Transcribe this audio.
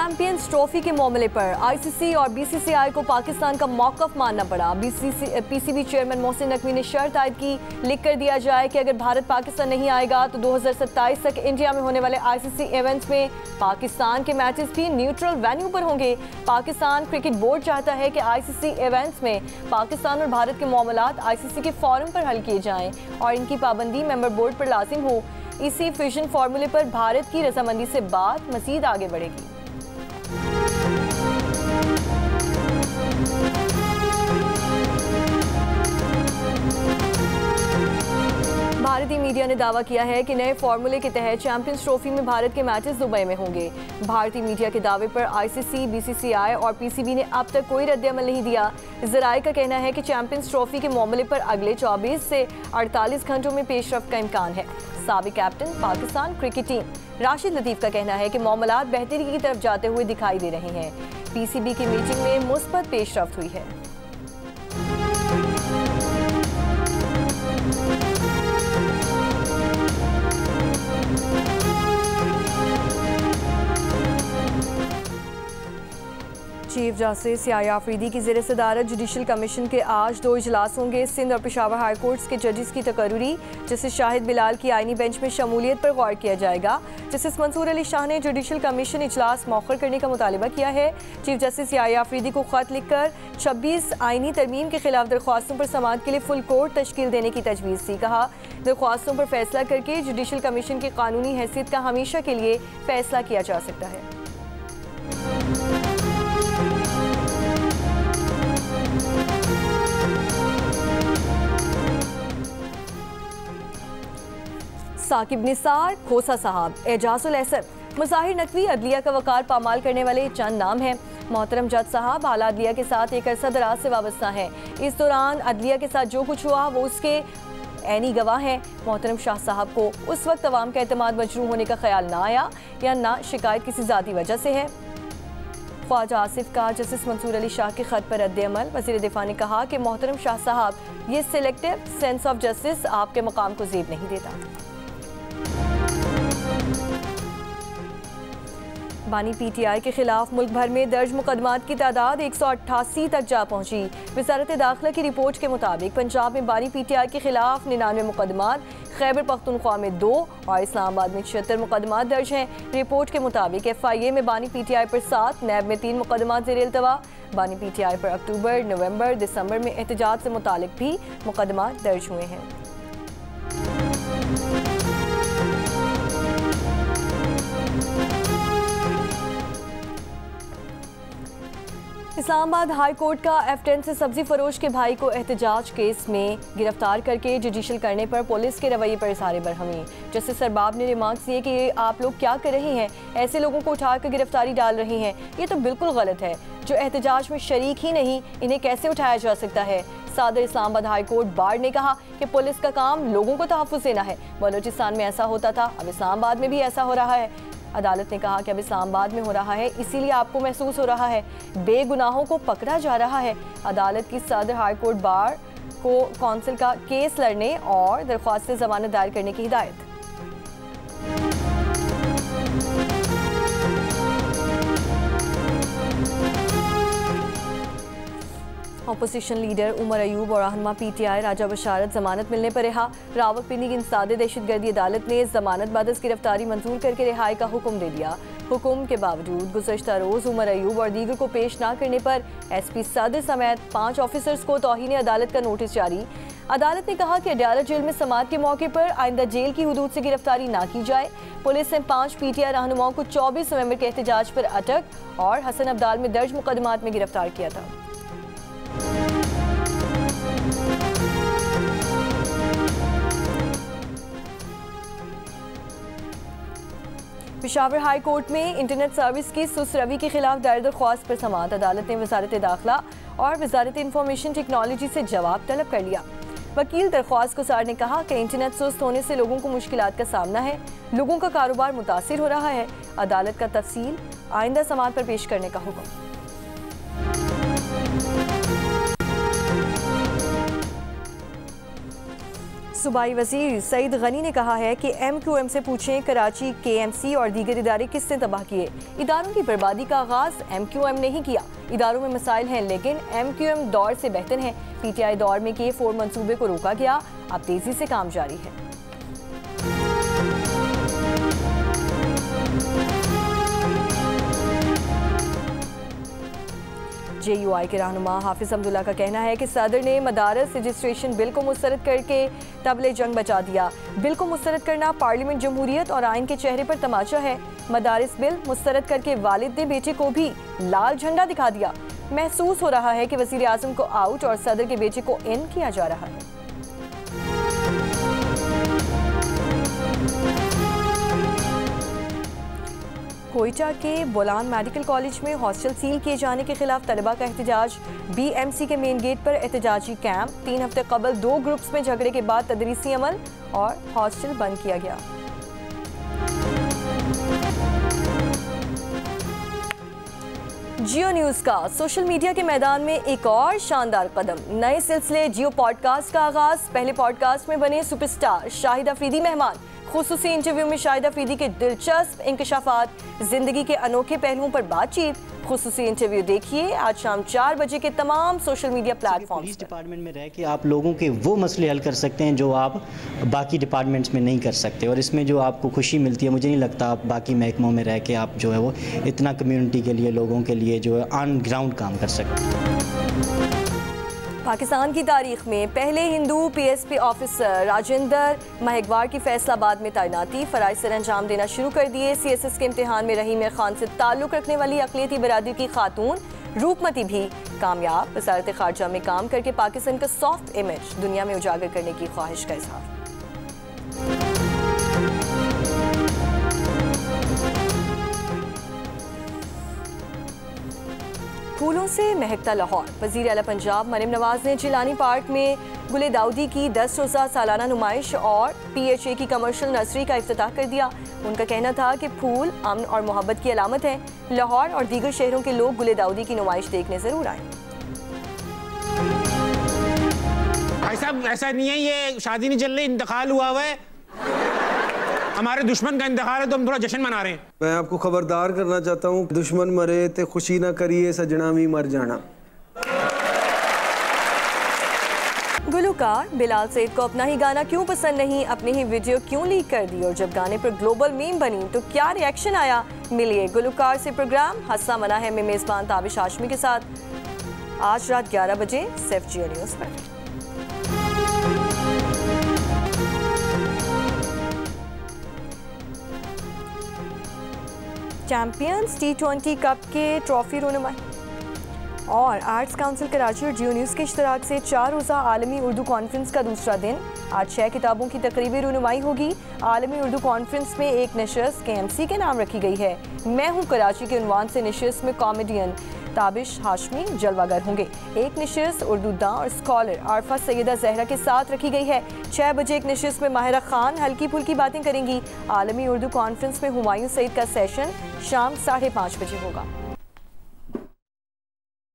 Champions trophy के मामले पर आईसीसी और बीसीसीआई को पाकिस्तान का मौकफ मानना पड़ा। पीसीबी चेयरमैन मोहसिन नकवी ने शर्त आयद की, लिख कर दिया जाए कि अगर भारत पाकिस्तान नहीं आएगा तो 2027 तक इंडिया में होने वाले आईसीसी इवेंट्स में पाकिस्तान के मैचेस भी न्यूट्रल वेन्यू पर होंगे। पाकिस्तान क्रिकेट बोर्ड चाहता है कि आईसीसी इवेंट्स में पाकिस्तान और भारत के मामलात आईसीसी के फोरम पर हल किए जाएं और इनकी पाबंदी मेंबर बोर्ड पर लाजिम हो। इसी फिजन फार्मूले पर भारत की रजामंदी से बात मजीद आगे बढ़ेगी। भारतीय मीडिया ने दावा किया है कि नए फार्मूले के तहत चैंपियंस ट्रॉफी में भारत के मैचेस दुबई में होंगे। भारतीय मीडिया के दावे पर आईसीसी, बीसीसीआई और पीसीबी ने अब तक कोई रद्द-ए-अमल नहीं दिया। ज़राए का कहना है कि चैंपियंस ट्रॉफी के मामले पर अगले 24 से 48 घंटों में पेशरफ्त का इम्कान है। साबिक captain Pakistan cricket team Rashid Latif का कहना है कि मामलात बेहतरी की तरफ जाते हुए दिखाई दे रहे हैं। पीसीबी की मीटिंग में मुस्बत पेशरफ्त हुई है। चीफ जस्टिस सियाया अफरीदी की ज़ेर सदारत जुडिशल कमीशन के आज 2 इजलास होंगे। सिंध और पेशावर हाई कोर्ट्स के जजेस की तकर्री जस्टिस शाहिद बिलाल की आईनी बेंच में शमूलियत पर गौर किया जाएगा। जस्टिस मंसूर अली शाह ने जुडिशल कमीशन इजलास मौखर करने का मुतालिबा किया है। चीफ जस्टिस सियाया अफरीदी को खत लिखकर 26 आईनी तरमीम के खिलाफ दरख्वास्तों पर समाअत के लिए फुल कोर्ट तश्कील देने की तजवीज़ थी। कहा, दरख्वास्तों पर फैसला करके जुडिशल कमीशन की कानूनी हैसियत का हमेशा के लिए फैसला किया जा सकता है। साकिब निसार, खोसा साहब, एजाजुल एसर, मुजाहिर नकवी अदलिया का वकार पामाल करने वाले चंद नाम हैं। मोहतरम जज साहब आला अदलिया के साथ एक अरसा दराज से वाबस्ता हैं। इस दौरान अदलिया के साथ जो कुछ हुआ वो उसके ऐनी गवाह हैं। मोहतरम शाह साहब को उस वक्त अवाम का एतमाद मजरूह होने का ख्याल ना आया या ना शिकायत किसी ज़ाती वजह से है। ख्वाजा आसिफ का जस्टिस मंसूर अली शाह के खत पर रद्द-ए-अमल। वज़ीर दिफा ने कहा कि मोहतरम शाह साहब ये सिलेक्टिव सेंस ऑफ जस्टिस आपके मकाम को ज़ेब नहीं देता। बानी पीटीआई के खिलाफ मुल्क भर में दर्ज मुकदमात की तादाद 188 तक जा पहुंची। वज़ारत दाखिला की रिपोर्ट के मुताबिक पंजाब में बानी पीटीआई के खिलाफ 99 मुकदमात, खैबर पख्तूनख्वा में 2 और इस्लामाबाद में 76 मुकदमात दर्ज हैं। रिपोर्ट के मुताबिक FIA में बानी पीटीआई पर 7, नैब में 3 मुकदमात ज़ेर-ए-इल्तवा। बानी पीटीआई पर अक्टूबर, नवंबर, दिसंबर में एहतजाज से मुतालिक भी मुकदमात दर्ज हुए हैं। इस्लामाबाद हाई कोर्ट का F10 से सब्जी फरोश के भाई को एहतजाज केस में गिरफ्तार करके जुडिशल करने पर पुलिस के रवैये पर इज़हार बरहमी। जस्टिस सरबाब ने रिमार्क्स दिए कि आप लोग क्या कर रहे हैं, ऐसे लोगों को उठाकर गिरफ्तारी डाल रही हैं, ये तो बिल्कुल गलत है। जो एहतजाज में शरीक ही नहीं, इन्हें कैसे उठाया जा सकता है। सदर इस्लामाबाद हाई कोर्ट बार ने कहा कि पुलिस का काम लोगों को तहफ़्फ़ुज़ देना है। बलूचिस्तान में ऐसा होता था, अब इस्लामाबाद में भी ऐसा हो रहा है। अदालत ने कहा कि अब इस्लामाबाद में हो रहा है, इसीलिए आपको महसूस हो रहा है, बेगुनाहों को पकड़ा जा रहा है। अदालत की सदर हाई कोर्ट बार को कौंसिल का केस लड़ने और दरख्वास्त ज़मानत दायर करने की हिदायत। अपोजिशन लीडर उमर अयूब और रहनुमा पीटीआई राजा बशारत जमानत मिलने पर रिहा। रावलपिंडी की इंसदादे दहशतगर्दी अदालत ने जमानत बादस गिरफ्तारी मंजूर करके रिहाई का हुक्म दे दिया। हुक्म के बावजूद गुज़श्ता रोज़ उमर अयूब और दीगर को पेश ना करने पर SP सदर समेत 5 ऑफिसर्स को तौहीन अदालत का नोटिस जारी। अदालत ने कहा कि अडयाला जेल में समाअत के मौके पर आइंदा जेल की हुदूद से गिरफ्तारी ना की जाए। पुलिस ने 5 पीटीआई रहनुमाओं को 24 नवंबर के एहतजाज पर अटक और हसन अब्दाल में दर्ज मुकदमात में गिरफ्तार किया था। पेशावर हाई कोर्ट में इंटरनेट सर्विस की सुस्त रवि के खिलाफ दायर दरख्वास्त पर समाअत। अदालत ने वज़ारत दाखिला और वज़ारत इंफॉर्मेशन टेक्नोलॉजी से जवाब तलब कर लिया। वकील दरख्वास्त गुज़ार ने कहा कि इंटरनेट सुस्त होने से लोगों को मुश्किलात का सामना है, लोगों का कारोबार मुतासिर हो रहा है। अदालत का तफसील आइंदा समाअत पर पेश करने का हुक्म। सूबाई वजीर सईद गनी ने कहा है कि MQM से पूछें कराची KMC और दीगर इदारे किसने तबाह किए। इदारों की बर्बादी का आगाज MQM ने ही किया। इदारों में मसाइल हैं लेकिन MQM दौर से बेहतर है। PTI दौर में K4 मंसूबे को रोका गया, अब तेजी से काम जारी है। JUI के रहनुमा हाफिज अब्दुल्ला का कहना है कि सदर ने मदारस रजिस्ट्रेशन बिल को मुस्तरद करके तबले जंग बचा दिया। बिल को मुस्तरद करना पार्लियामेंट, जमहूरियत और आइन के चेहरे पर तमाचा है। मदारस बिल मुस्तरद करके वालिद ने बेटे को भी लाल झंडा दिखा दिया। महसूस हो रहा है कि वज़ीर आज़म को आउट और सदर के बेटे को इन किया जा रहा है। कोयटा के बोलान मेडिकल कॉलेज में हॉस्टल सील किए जाने के खिलाफ तलबा का एहतजाज। BMC के मेन गेट पर एहतजाजी कैंप। 3 हफ्ते कबल 2 ग्रुप्स में झगड़े के बाद तदरीसी अमल और हॉस्टल बंद किया गया। जियो न्यूज़ का सोशल मीडिया के मैदान में एक और शानदार कदम। नए सिलसिले जियो पॉडकास्ट का आगाज। पहले पॉडकास्ट में बने सुपरस्टार शाहिद अफरीदी मेहमान। खुसूसी इंटरव्यू में शाहिद अफरीदी के दिलचस्प इंकशाफात, जिंदगी के अनोखे पहलुओं पर बातचीत। खुसूसी इंटरव्यू देखिए आज शाम 4 बजे के तमाम social media platform. Police department में रह के आप लोगों के वो मसले हल कर सकते हैं जो आप बाकी डिपार्टमेंट्स में नहीं कर सकते, और इसमें जो आपको खुशी मिलती है, मुझे नहीं लगता आप बाकी महकमों में रह के आप जो है वो इतना कम्युनिटी के लिए, लोगों के लिए जो है ऑन ग्राउंड काम कर सकते हैं। पाकिस्तान की तारीख में पहले हिंदू PSP ऑफिसर राजेंद्र महगवार की फैसलाबाद में तैनाती। फ़राइज़ सर अंजाम देना शुरू कर दिए। CSS के इम्तिहान में रहीम खान से ताल्लुक़ रखने वाली अक़लियती बरादरी की खातून रूपमती भी कामयाब। वज़ारत ख़ारजा में काम करके पाकिस्तान का सॉफ्ट इमेज दुनिया में उजागर करने की ख्वाहिश का इज़हार। फूलों से महकता लाहौर। वज़ीर आला पंजाब मरियम नवाज ने जिलानी पार्क में गुले दाऊदी की 10 रोज़ा सालाना नुमाइश और PHA की कमर्शियल नर्सरी का इफ्तिताह कर दिया। उनका कहना था कि फूल अमन और मोहब्बत की अलामत है। लाहौर और दीगर शहरों के लोग गुले दाऊदी की नुमाइश देखने जरूर आए। भाई साहब ऐसा नहीं है, ये शादी नहीं चल रही, इंतकाल हुआ है। हमारे दुश्मन का इंतकाल है तो हम थोड़ा जश्न मना रहे हैं। मैं आपको खबरदार करना चाहता हूँ, दुश्मन मरे ते खुशी ना करिए, सजना भी मर जाना। गुलकार बिलाल सईद को अपना ही गाना क्यों पसंद नहीं, अपनी ही वीडियो क्यों लीक कर दी, और जब गाने पर ग्लोबल मीम बनी तो क्या रिएक्शन आया। मिलिए गुलकार से प्रोग्राम हंसा मना है में मेज़बान ताबिश हाशमी के साथ आज रात 11 बजे सिर्फ जियो न्यूज़ पर। चैंपियंस T20 कप के ट्रॉफी रोनुमाई और आर्ट्स काउंसिल कराची और जियो न्यूज़ के इश्तराक से 4 रोज़ा आलमी उर्दू कॉन्फ्रेंस का दूसरा दिन। आज 6 किताबों की तकरीबी रोनुमाई होगी। आलमी उर्दू कॉन्फ्रेंस में एक नशस्त KMC के नाम रखी गई है। मैं हूँ कराची के उन्वान से नशस्त में कॉमेडियन ताबिश हाशमी जलवागर होंगे। एक नशस्त उर्दू दां और स्कॉलर आरफा सैयदा जहरा के साथ रखी गई है। 6 बजे एक नशस्त में माहिरा खान हल्की फुल्की बातें करेंगी। आलमी उर्दू कॉन्फ्रेंस में हुमायूं सईद का सेशन शाम 5:30 बजे होगा।